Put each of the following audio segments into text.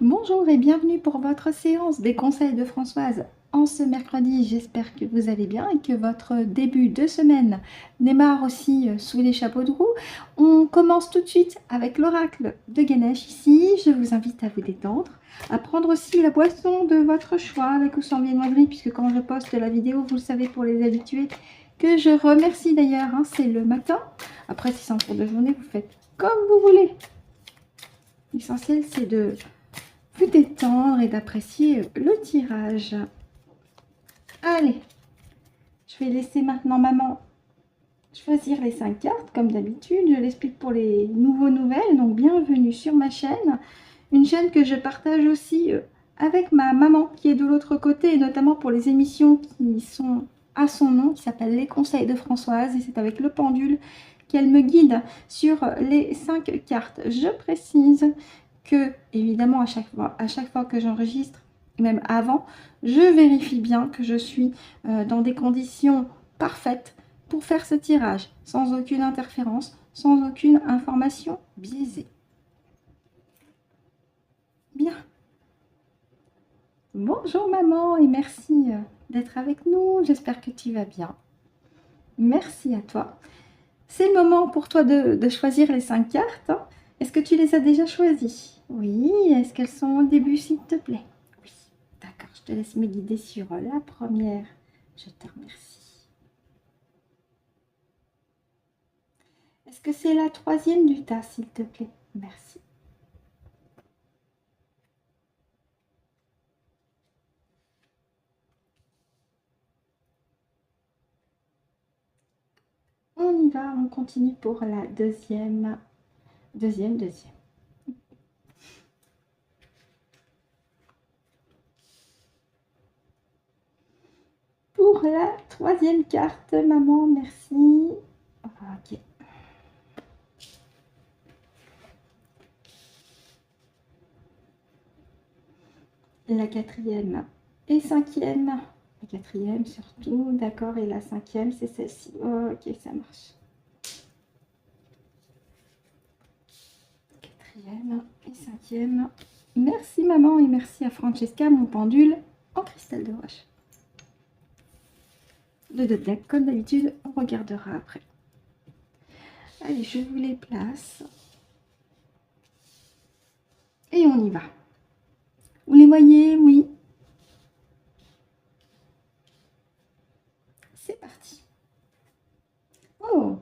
Bonjour et bienvenue pour votre séance des conseils de Françoise en ce mercredi. J'espère que vous allez bien et que votre début de semaine démarre aussi sous les chapeaux de roue. On commence tout de suite avec l'oracle de Ganesh ici. Je vous invite à vous détendre, à prendre aussi la boisson de votre choix avec ou sans viennoiserie, puisque quand je poste la vidéo, vous le savez pour les habitués, que je remercie d'ailleurs, c'est le matin. Après, si c'est en cours de journée, vous faites comme vous voulez. L'essentiel, c'est de vous détendre et d'apprécier le tirage. Allez, je vais laisser maintenant maman choisir les 5 cartes comme d'habitude. Je l'explique pour les nouvelles, donc bienvenue sur ma chaîne. Une chaîne que je partage aussi avec ma maman qui est de l'autre côté, et notamment pour les émissions qui sont à son nom, qui s'appelle Les Conseils de Françoise, et c'est avec le pendule qu'elle me guide sur les 5 cartes. Je précise que, évidemment, à chaque fois que j'enregistre, même avant, je vérifie bien que je suis dans des conditions parfaites pour faire ce tirage, sans aucune interférence, sans aucune information biaisée. Bien. Bonjour maman et merci d'être avec nous. J'espère que tu vas bien. Merci à toi. C'est le moment pour toi de choisir les 5 cartes. Est-ce que tu les as déjà choisies? Oui. Est-ce qu'elles sont au début, s'il te plaît? Oui. D'accord, je te laisse me guider sur la première. Je te remercie. Est-ce que c'est la 3e du tas, s'il te plaît? Merci. On y va, on continue pour la deuxième. Pour la 3e carte, maman, merci. Ok. La 4e et 5e. La 4e surtout, d'accord, et la 5e, c'est celle-ci. Ok, ça marche. 4e et 5e. Merci maman et merci à Francesca, mon pendule en cristal de roche. Le deck, comme d'habitude, on regardera après. Allez, je vous les place. Et on y va. Vous les voyez? Oui. C'est parti. Oh,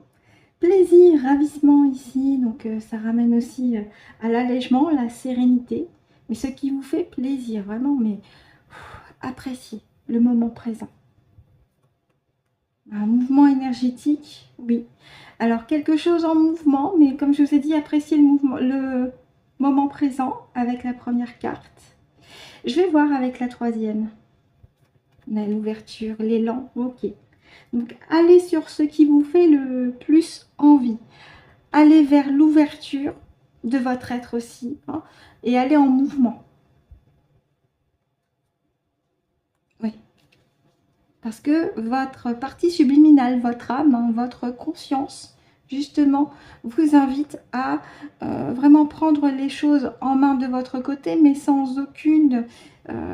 plaisir, ravissement ici. Donc, ça ramène aussi à l'allègement, la sérénité. Mais ce qui vous fait plaisir, vraiment, mais appréciez le moment présent. Un mouvement énergétique, oui. Alors, quelque chose en mouvement, mais comme je vous ai dit, appréciez le moment présent avec la première carte. Je vais voir avec la 3e. On a l'ouverture, l'élan, ok. Donc, allez sur ce qui vous fait le plus envie. Allez vers l'ouverture de votre être aussi, et allez en mouvement. Oui. Parce que votre partie subliminale, votre âme, votre conscience, justement, vous invite à vraiment prendre les choses en main de votre côté, mais sans aucune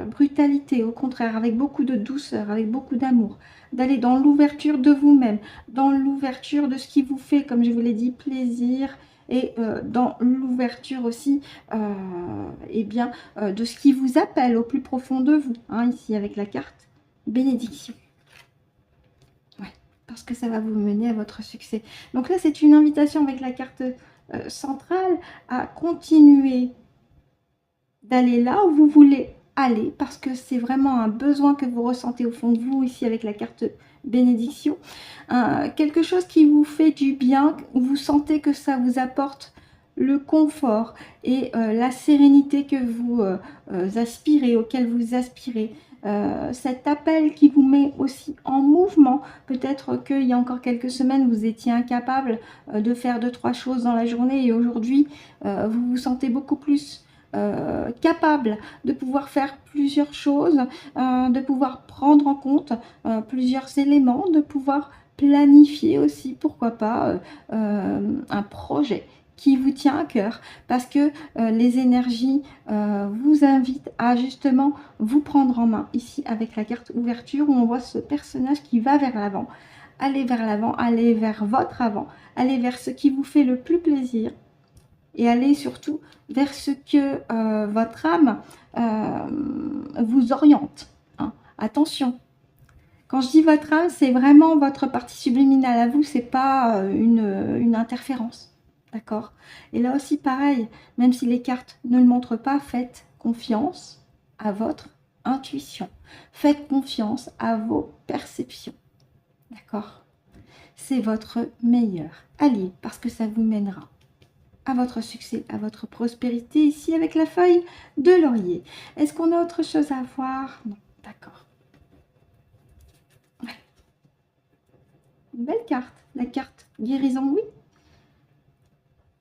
brutalité, au contraire, avec beaucoup de douceur, avec beaucoup d'amour, d'aller dans l'ouverture de vous-même, dans l'ouverture de ce qui vous fait, comme je vous l'ai dit, plaisir, et dans l'ouverture aussi de ce qui vous appelle au plus profond de vous, ici avec la carte bénédiction. Ouais, parce que ça va vous mener à votre succès. Donc là, c'est une invitation avec la carte centrale à continuer d'aller là où vous voulez aller, parce que c'est vraiment un besoin que vous ressentez au fond de vous, ici avec la carte bénédiction. Quelque chose qui vous fait du bien, où vous sentez que ça vous apporte le confort et la sérénité que vous aspirez, auquel vous aspirez. Cet appel qui vous met aussi en mouvement. Peut-être qu'il y a encore quelques semaines, vous étiez incapable de faire 2-3 choses dans la journée, et aujourd'hui, vous vous sentez beaucoup plus capable de pouvoir faire plusieurs choses, de pouvoir prendre en compte plusieurs éléments, de pouvoir planifier aussi, pourquoi pas, un projet qui vous tient à cœur, parce que les énergies vous invitent à justement vous prendre en main, ici avec la carte ouverture, où on voit ce personnage qui va vers l'avant, aller vers votre avant, aller vers ce qui vous fait le plus plaisir, et aller surtout vers ce que votre âme vous oriente. Hein. Attention, quand je dis votre âme, c'est vraiment votre partie subliminale à vous, c'est pas une interférence. D'accord? Et là aussi, pareil, même si les cartes ne le montrent pas, faites confiance à votre intuition. Faites confiance à vos perceptions. D'accord? C'est votre meilleur allié parce que ça vous mènera à votre succès, à votre prospérité, ici avec la feuille de laurier. Est-ce qu'on a autre chose à voir? Non, d'accord. Ouais. Une belle carte, la carte guérison, oui.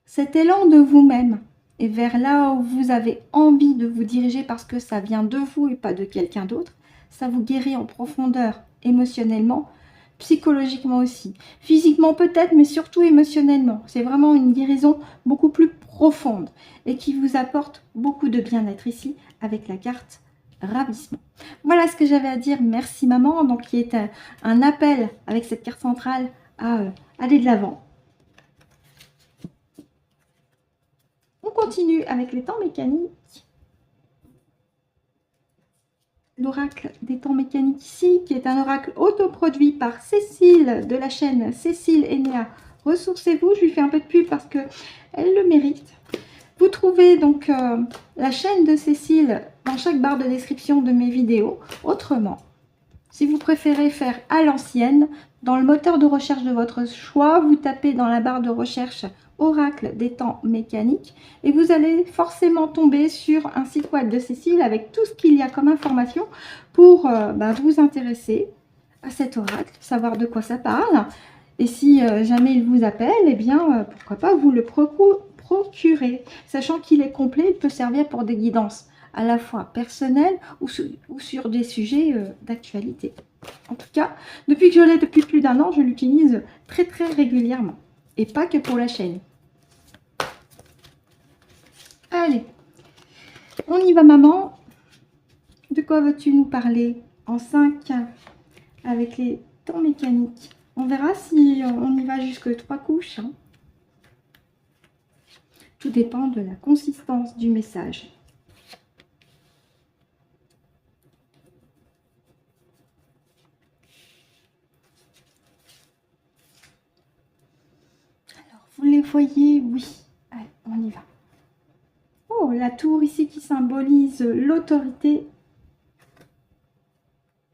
Cet élan de vous-même et vers là où vous avez envie de vous diriger parce que ça vient de vous et pas de quelqu'un d'autre, ça vous guérit en profondeur, émotionnellement, psychologiquement aussi. Physiquement peut-être, mais surtout émotionnellement. C'est vraiment une guérison beaucoup plus profonde et qui vous apporte beaucoup de bien-être ici avec la carte ravissement. Voilà ce que j'avais à dire. Merci maman. Donc qui est un appel avec cette carte centrale à aller de l'avant. On continue avec les temps mécaniques. L'oracle des temps mécaniques ici, qui est un oracle autoproduit par Cécile de la chaîne Cécile Enea. Ressourcez-vous, je lui fais un peu de pub parce que elle le mérite. Vous trouvez donc la chaîne de Cécile dans chaque barre de description de mes vidéos. Autrement, si vous préférez faire à l'ancienne, dans le moteur de recherche de votre choix, vous tapez dans la barre de recherche Oracle des temps mécaniques et vous allez forcément tomber sur un site web de Cécile avec tout ce qu'il y a comme information pour vous intéresser à cet oracle, savoir de quoi ça parle. Et si jamais il vous appelle, eh bien, pourquoi pas vous le procurer. Sachant qu'il est complet, il peut servir pour des guidances à la fois personnelles ou sur des sujets d'actualité. En tout cas, depuis que je l'ai depuis plus d'1 an, je l'utilise très régulièrement. Et pas que pour la chaîne. Allez, on y va maman. De quoi veux-tu nous parler en 5 avec les temps mécaniques? On verra si on y va jusque 3 couches. Hein. Tout dépend de la consistance du message. Alors, vous les voyez? Oui. Allez, on y va. Oh, la tour ici qui symbolise l'autorité.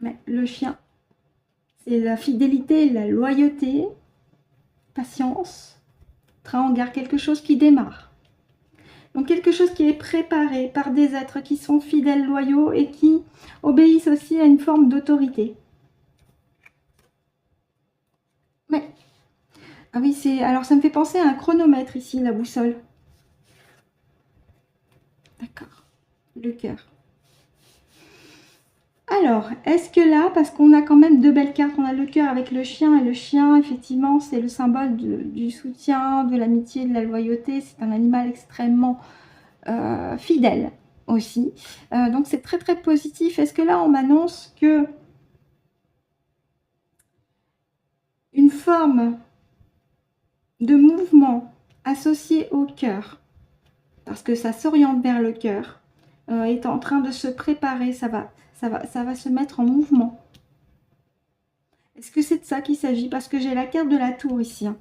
Mais le chien, c'est la fidélité, la loyauté, patience, train en gare, quelque chose qui démarre. Donc quelque chose qui est préparé par des êtres qui sont fidèles, loyaux et qui obéissent aussi à une forme d'autorité. Mais, ah oui, alors ça me fait penser à un chronomètre ici, la boussole. D'accord, le cœur. Alors, est-ce que là, parce qu'on a quand même 2 belles cartes, on a le cœur avec le chien, et le chien, effectivement, c'est le symbole du soutien, de l'amitié, de la loyauté. C'est un animal extrêmement fidèle aussi. Donc, c'est très positif. Est-ce que là, on m'annonce que une forme de mouvement associé au cœur, parce que ça s'oriente vers le cœur, est en train de se préparer, ça va se mettre en mouvement. Est-ce que c'est de ça qu'il s'agit? Parce que j'ai la carte de la tour ici. Hein.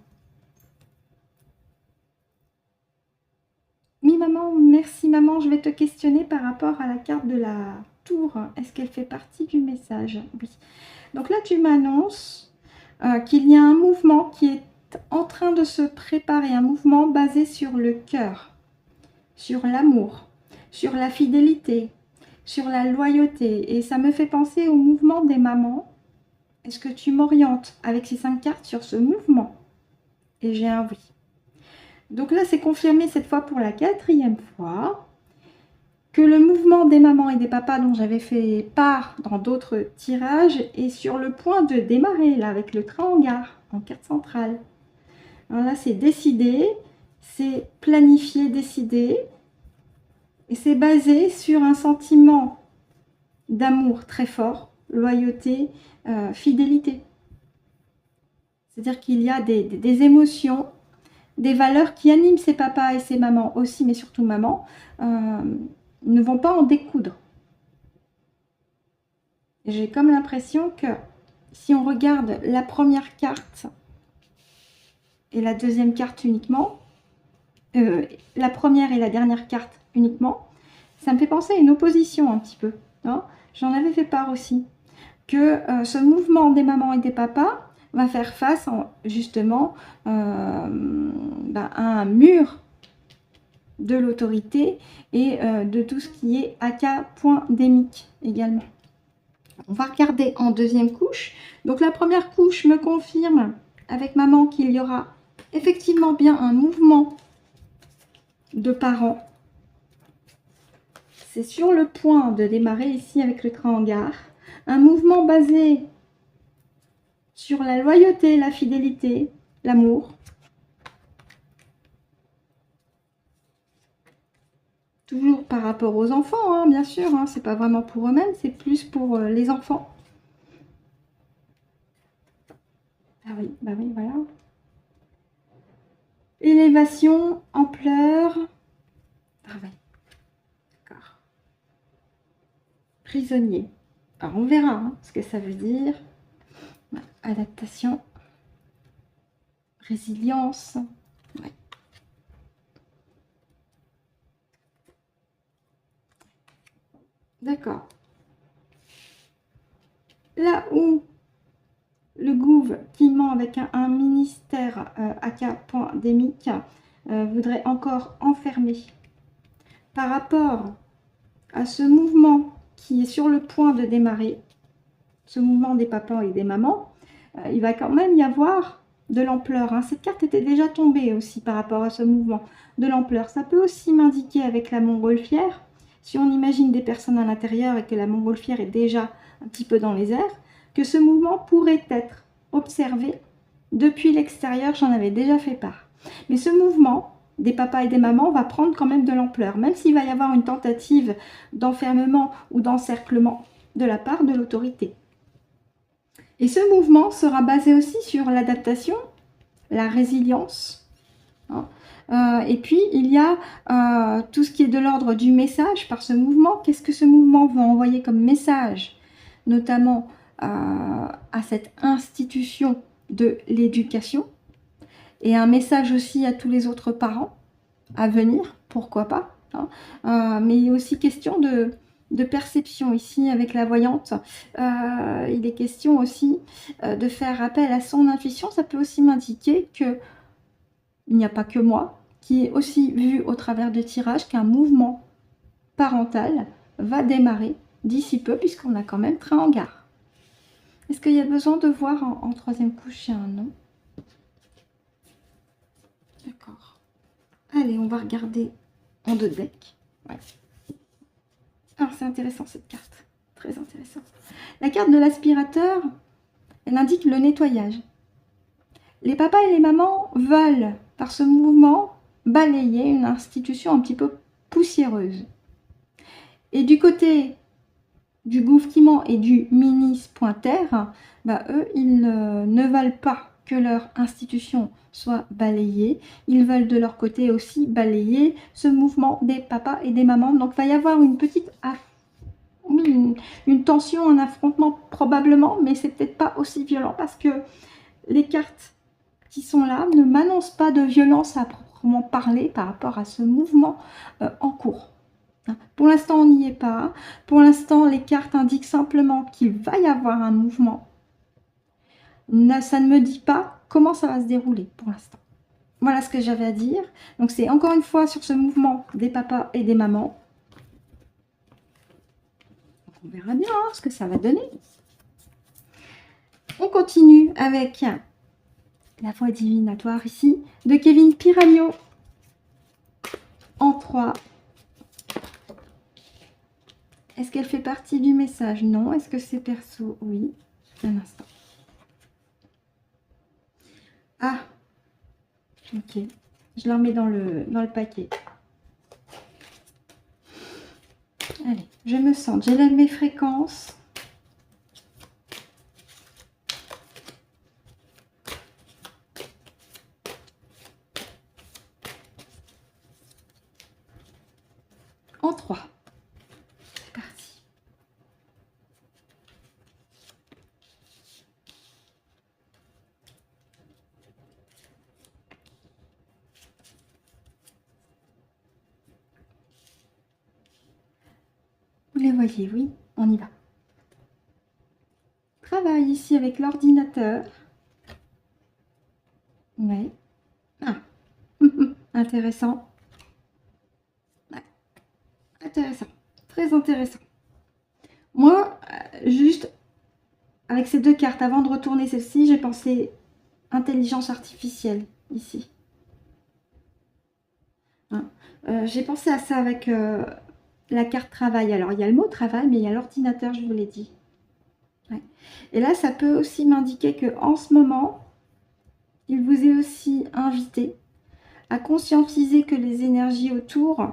Oui, maman, merci, maman. Je vais te questionner par rapport à la carte de la tour. Est-ce qu'elle fait partie du message? Oui. Donc là, tu m'annonces qu'il y a un mouvement qui est en train de se préparer, un mouvement basé sur le cœur, sur l'amour, sur la fidélité, sur la loyauté. Et ça me fait penser au mouvement des mamans. Est-ce que tu m'orientes avec ces 5 cartes sur ce mouvement? Et j'ai un oui. Donc là, c'est confirmé cette fois pour la 4e fois que le mouvement des mamans et des papas dont j'avais fait part dans d'autres tirages est sur le point de démarrer, là, avec le train en gare, en carte centrale. Alors là, c'est décidé, c'est planifié, décidé. Et c'est basé sur un sentiment d'amour très fort, loyauté, fidélité. C'est-à-dire qu'il y a des émotions, des valeurs qui animent ses papas et ses mamans aussi, mais surtout maman, ne vont pas en découdre. J'ai comme l'impression que si on regarde la première carte et la deuxième carte uniquement, la première et la dernière carte uniquement, ça me fait penser à une opposition un petit peu. Hein. J'en avais fait part aussi. Que ce mouvement des mamans et des papas va faire face justement à un mur de l'autorité et de tout ce qui est aka.démique également. On va regarder en deuxième couche. Donc la première couche me confirme avec maman qu'il y aura effectivement bien un mouvement de parents. C'est sur le point de démarrer ici avec le train en gare. Un mouvement basé sur la loyauté, la fidélité, l'amour. Toujours par rapport aux enfants, hein, bien sûr. Hein, c'est pas vraiment pour eux-mêmes, c'est plus pour les enfants. Ah oui, bah oui, voilà. Élévation, ampleur. Ah oui, d'accord. Prisonnier. Alors on verra hein, ce que ça veut dire. Adaptation. Résilience. Ouais. D'accord. Là où le gouv qui ment avec un ministère aka.démique voudrait encore enfermer par rapport à ce mouvement qui est sur le point de démarrer, ce mouvement des papas et des mamans, il va quand même y avoir de l'ampleur. Hein. Cette carte était déjà tombée aussi par rapport à ce mouvement de l'ampleur. Ça peut aussi m'indiquer avec la montgolfière, si on imagine des personnes à l'intérieur et que la montgolfière est déjà un petit peu dans les airs, que ce mouvement pourrait être observé depuis l'extérieur. J'en avais déjà fait part. Mais ce mouvement des papas et des mamans va prendre quand même de l'ampleur, même s'il va y avoir une tentative d'enfermement ou d'encerclement de la part de l'autorité. Et ce mouvement sera basé aussi sur l'adaptation, la résilience. Hein. Et puis, il y a tout ce qui est de l'ordre du message par ce mouvement. Qu'est-ce que ce mouvement va envoyer comme message, notamment à cette institution de l'éducation, et un message aussi à tous les autres parents à venir, pourquoi pas. Hein. Mais il est aussi question de perception ici avec la voyante. Il est question aussi de faire appel à son intuition. Ça peut aussi m'indiquer que il n'y a pas que moi qui ai aussi vu au travers de tirages qu'un mouvement parental va démarrer d'ici peu puisqu'on a quand même train en gare. Est-ce qu'il y a besoin de voir en troisième couche? J'ai un nom. D'accord. Allez, on va regarder en deux decks. Ouais. Alors, c'est intéressant cette carte. Très intéressant. La carte de l'aspirateur, elle indique le nettoyage. Les papas et les mamans veulent, par ce mouvement, balayer une institution un petit peu poussiéreuse. Et du côté du gouvernement et du ministre.terre, eux, ils ne veulent pas que leur institution soit balayée. Ils veulent de leur côté aussi balayer ce mouvement des papas et des mamans. Donc, il va y avoir une petite une tension, un affrontement probablement, mais c'est peut-être pas aussi violent parce que les cartes qui sont là ne m'annoncent pas de violence à proprement parler par rapport à ce mouvement en cours. Pour l'instant, on n'y est pas. Pour l'instant, les cartes indiquent simplement qu'il va y avoir un mouvement. Ça ne me dit pas comment ça va se dérouler pour l'instant. Voilà ce que j'avais à dire. Donc, c'est encore une fois sur ce mouvement des papas et des mamans. On verra bien ce que ça va donner. On continue avec la voix divinatoire ici de Kevin Piragno en 3. Est-ce qu'elle fait partie du message? Non. Est-ce que c'est perso? Oui. Un instant. Ah. Ok. Je la remets dans le paquet. Allez, je me sens. J'élève mes fréquences. En 3. C'est parti. Vous les voyez, oui, on y va. Travaille ici avec l'ordinateur. Oui. Ah. Intéressant. Ouais. Intéressant. Très intéressant. Moi, juste avec ces deux cartes, avant de retourner celle-ci, j'ai pensé intelligence artificielle ici. Hein. J'ai pensé à ça avec la carte travail. Alors, il y a le mot travail, mais il y a l'ordinateur, je vous l'ai dit. Ouais. Et là, ça peut aussi m'indiquer qu'en ce moment, il vous est aussi invité à conscientiser que les énergies autour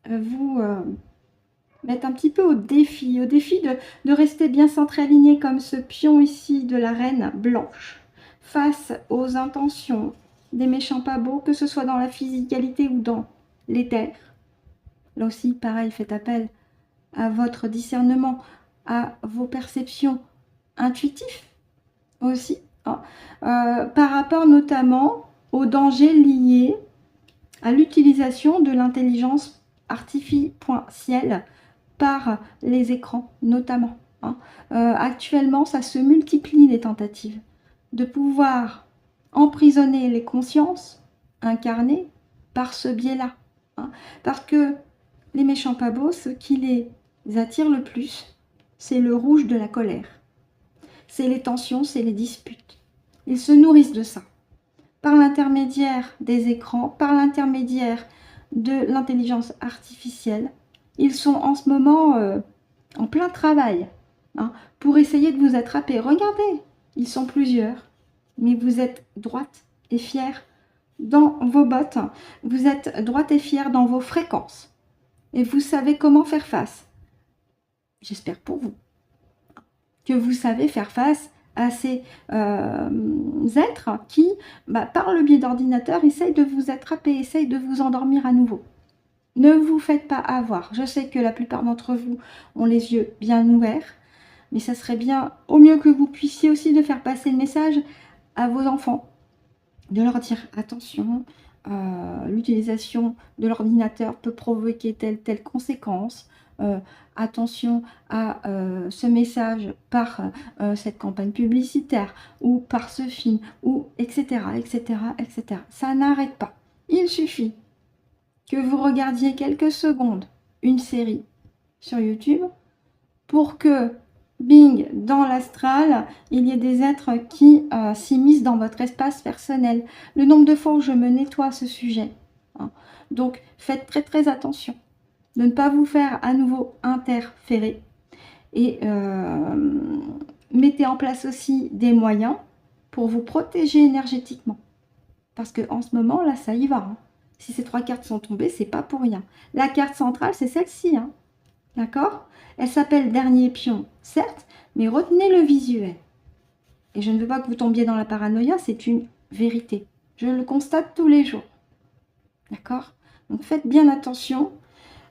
vous mettent un petit peu au défi de rester bien centré aligné comme ce pion ici de la reine blanche face aux intentions des méchants pas beaux, que ce soit dans la physicalité ou dans l'éther. Là aussi, pareil, faites appel à votre discernement, à vos perceptions intuitives aussi, hein. Par rapport notamment aux dangers liés à l'utilisation de l'intelligence artificielle par les écrans notamment, hein. Actuellement, ça se multiplie les tentatives de pouvoir emprisonner les consciences incarnées par ce biais-là, hein. Parce que les méchants pas beaux, ce qui les attire le plus, c'est le rouge de la colère. C'est les tensions, c'est les disputes. Ils se nourrissent de ça. Par l'intermédiaire des écrans, par l'intermédiaire de l'intelligence artificielle. Ils sont en ce moment en plein travail, hein, pour essayer de vous attraper. Regardez, ils sont plusieurs, mais vous êtes droite et fière dans vos bottes. Vous êtes droite et fière dans vos fréquences. Et vous savez comment faire face. J'espère pour vous que vous savez faire face à ces êtres qui, par le biais d'ordinateur, essayent de vous attraper, essayent de vous endormir à nouveau. Ne vous faites pas avoir. Je sais que la plupart d'entre vous ont les yeux bien ouverts, mais ça serait bien, au mieux que vous puissiez aussi, de faire passer le message à vos enfants, de leur dire attention, l'utilisation de l'ordinateur peut provoquer telle conséquence. Attention à ce message par cette campagne publicitaire ou par ce film, ou etc., etc., etc. Ça n'arrête pas. Il suffit que vous regardiez quelques secondes une série sur YouTube pour que, bing, dans l'astral, il y ait des êtres qui s'immiscent dans votre espace personnel. Le nombre de fois où je me nettoie à ce sujet, hein. Donc, faites très très attention de ne pas vous faire à nouveau interférer. Et mettez en place aussi des moyens pour vous protéger énergétiquement. Parce qu'en ce moment, là, ça y va, hein. Si ces 3 cartes sont tombées, c'est pas pour rien. La carte centrale, c'est celle-ci, hein. D'accord? Elle s'appelle Dernier Pion, certes, mais retenez le visuel. Et je ne veux pas que vous tombiez dans la paranoïa, c'est une vérité. Je le constate tous les jours. D'accord? Donc faites bien attention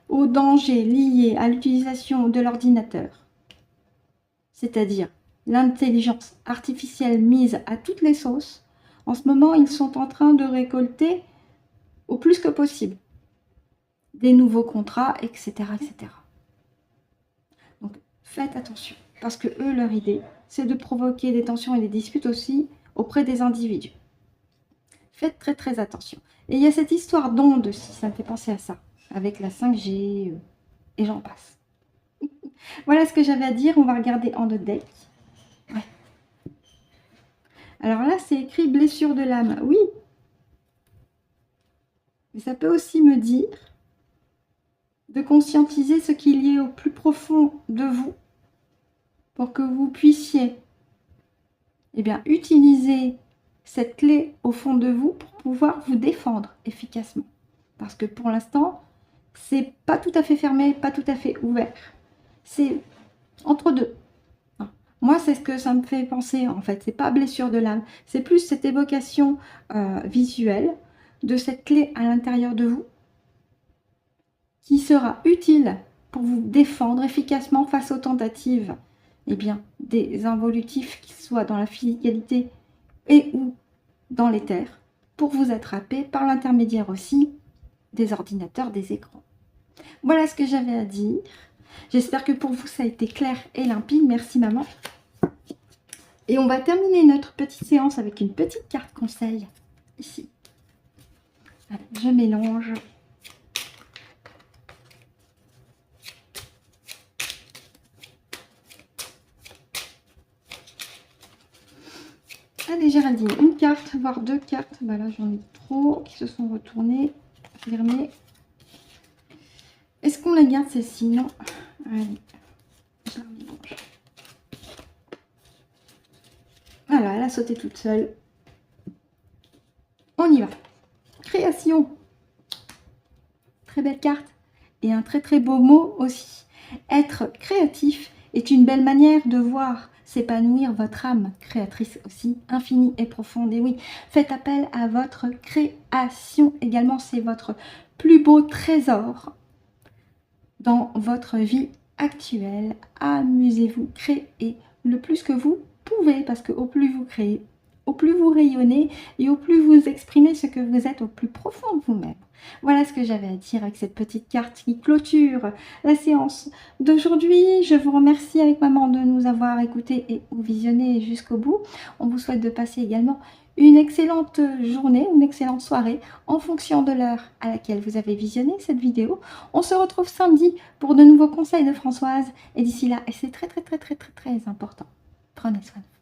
aux dangers liés à l'utilisation de l'ordinateur. C'est-à-dire l'intelligence artificielle mise à toutes les sauces. En ce moment, ils sont en train de récolter au plus que possible des nouveaux contrats, etc., etc. Donc, faites attention, parce que eux, leur idée, c'est de provoquer des tensions et des disputes aussi auprès des individus. Faites très très attention. Et il y a cette histoire d'onde aussi, ça me fait penser à ça, avec la 5G, et j'en passe. Voilà ce que j'avais à dire, on va regarder en deux decks. Ouais. Alors là, c'est écrit blessure de l'âme, oui. Mais ça peut aussi me dire de conscientiser ce qu'il y a au plus profond de vous pour que vous puissiez utiliser cette clé au fond de vous pour pouvoir vous défendre efficacement. Parce que pour l'instant, c'est pas tout à fait fermé, pas tout à fait ouvert. C'est entre deux. Moi, c'est ce que ça me fait penser, en fait. C'est pas blessure de l'âme. C'est plus cette évocation visuelle de cette clé à l'intérieur de vous qui sera utile pour vous défendre efficacement face aux tentatives, eh bien, des involutifs, qui soient dans la physicalité et ou dans l'éther, pour vous attraper par l'intermédiaire aussi des ordinateurs, des écrans. Voilà ce que j'avais à dire. J'espère que pour vous, ça a été clair et limpide. Merci, maman. Et on va terminer notre petite séance avec une petite carte conseil, ici. Allez, je mélange. Allez, Géraldine, une carte, voire deux cartes. Bah là, j'en ai trop qui se sont retournées, fermées. Est-ce qu'on la garde, celle-ci? Non. Allez, je la mélange. Voilà, elle a sauté toute seule. On y va. Création. Très belle carte. Et un très très beau mot aussi. Être créatif est une belle manière de voir s'épanouir votre âme créatrice aussi, infinie et profonde. Et oui, faites appel à votre création également. C'est votre plus beau trésor dans votre vie actuelle. Amusez-vous, créez le plus que vous pouvez, parce que au plus vous créez, au plus vous rayonnez et au plus vous exprimez ce que vous êtes au plus profond de vous-même. Voilà ce que j'avais à dire avec cette petite carte qui clôture la séance d'aujourd'hui. Je vous remercie avec maman de nous avoir écoutés et visionné jusqu'au bout. On vous souhaite de passer également une excellente journée, une excellente soirée en fonction de l'heure à laquelle vous avez visionné cette vidéo. On se retrouve samedi pour de nouveaux conseils de Françoise et d'ici là, et c'est très important, prenez soin de vous.